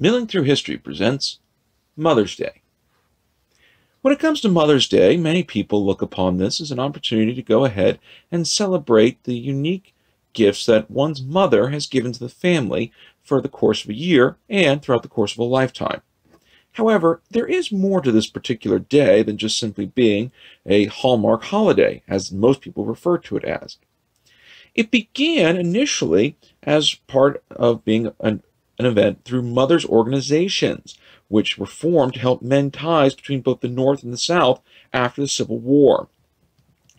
Milling Through History presents Mother's Day. When it comes to Mother's Day, many people look upon this as an opportunity to go ahead and celebrate the unique gifts that one's mother has given to the family for the course of a year and throughout the course of a lifetime. However, there is more to this particular day than just simply being a Hallmark holiday, as most people refer to it as. It began initially as part of being an event through mothers' organizations, which were formed to help mend ties between both the North and the South after the Civil War.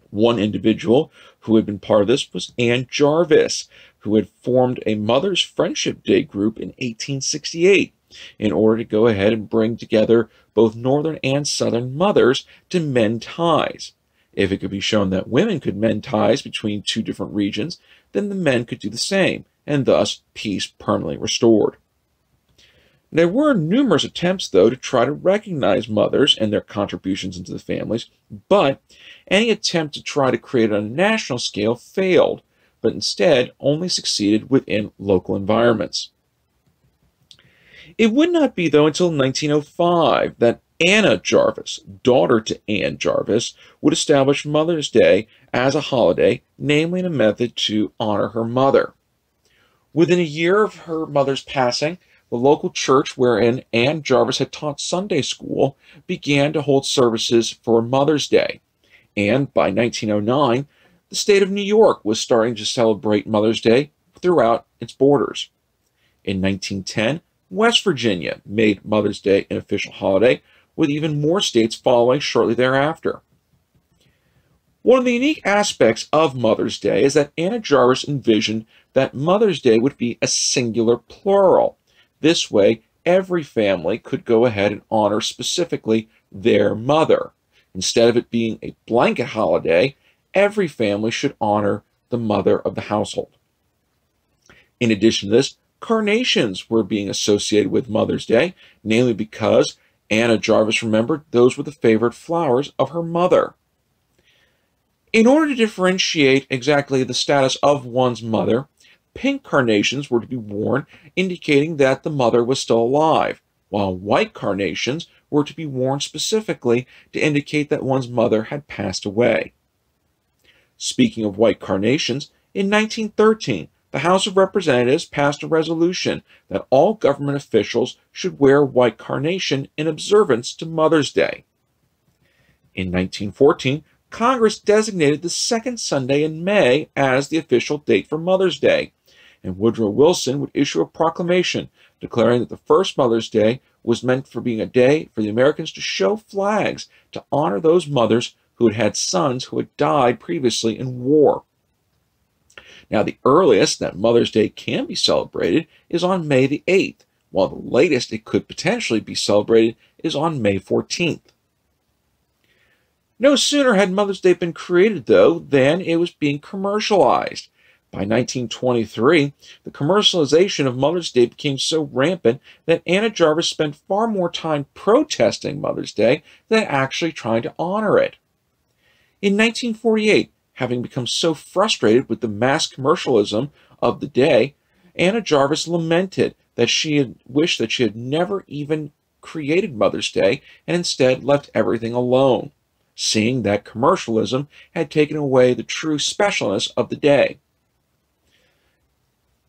One individual who had been part of this was Anne Jarvis, who had formed a Mother's Friendship Day group in 1868 in order to go ahead and bring together both Northern and Southern mothers to mend ties. If it could be shown that women could mend ties between two different regions, then the men could do the same, and thus peace permanently restored. There were numerous attempts, though, to try to recognize mothers and their contributions into the families, but any attempt to try to create it on a national scale failed, but instead only succeeded within local environments. It would not be, though, until 1905 that Anna Jarvis, daughter to Anne Jarvis, would establish Mother's Day as a holiday, namely in a method to honor her mother. Within a year of her mother's passing, the local church wherein Anne Jarvis had taught Sunday school began to hold services for Mother's Day, and by 1909, the state of New York was starting to celebrate Mother's Day throughout its borders. In 1910, West Virginia made Mother's Day an official holiday, with even more states following shortly thereafter. One of the unique aspects of Mother's Day is that Anna Jarvis envisioned that Mother's Day would be a singular plural. This way, every family could go ahead and honor specifically their mother. Instead of it being a blanket holiday, every family should honor the mother of the household. In addition to this, carnations were being associated with Mother's Day, namely because Anna Jarvis remembered those were the favorite flowers of her mother. In order to differentiate exactly the status of one's mother, pink carnations were to be worn, indicating that the mother was still alive, while white carnations were to be worn specifically to indicate that one's mother had passed away. Speaking of white carnations, in 1913, the House of Representatives passed a resolution that all government officials should wear white carnation in observance to Mother's Day. In 1914, Congress designated the second Sunday in May as the official date for Mother's Day, and Woodrow Wilson would issue a proclamation declaring that the first Mother's Day was meant for being a day for the Americans to show flags to honor those mothers who had had sons who had died previously in war. Now, the earliest that Mother's Day can be celebrated is on May the 8th, while the latest it could potentially be celebrated is on May 14th. No sooner had Mother's Day been created, though, than it was being commercialized. By 1923, the commercialization of Mother's Day became so rampant that Anna Jarvis spent far more time protesting Mother's Day than actually trying to honor it. In 1948, having become so frustrated with the mass commercialism of the day, Anna Jarvis lamented that she had wished that she had never even created Mother's Day and instead left everything alone, seeing that commercialism had taken away the true specialness of the day.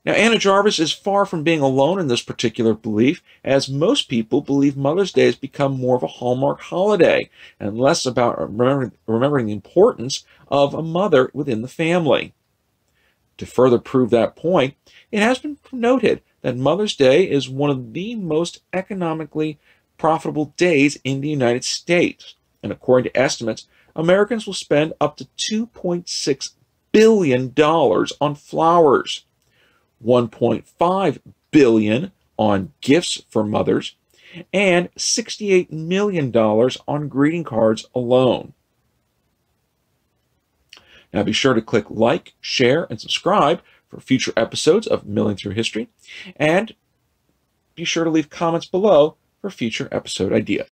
Now, Anna Jarvis is far from being alone in this particular belief, as most people believe Mother's Day has become more of a Hallmark holiday and less about remembering the importance of a mother within the family. To further prove that point, it has been noted that Mother's Day is one of the most economically profitable days in the United States, and according to estimates, Americans will spend up to $2.6 billion on flowers, $1.5 billion on gifts for mothers, and $68 million on greeting cards alone. Now be sure to click like, share, and subscribe for future episodes of Milling Through History, and be sure to leave comments below for future episode ideas.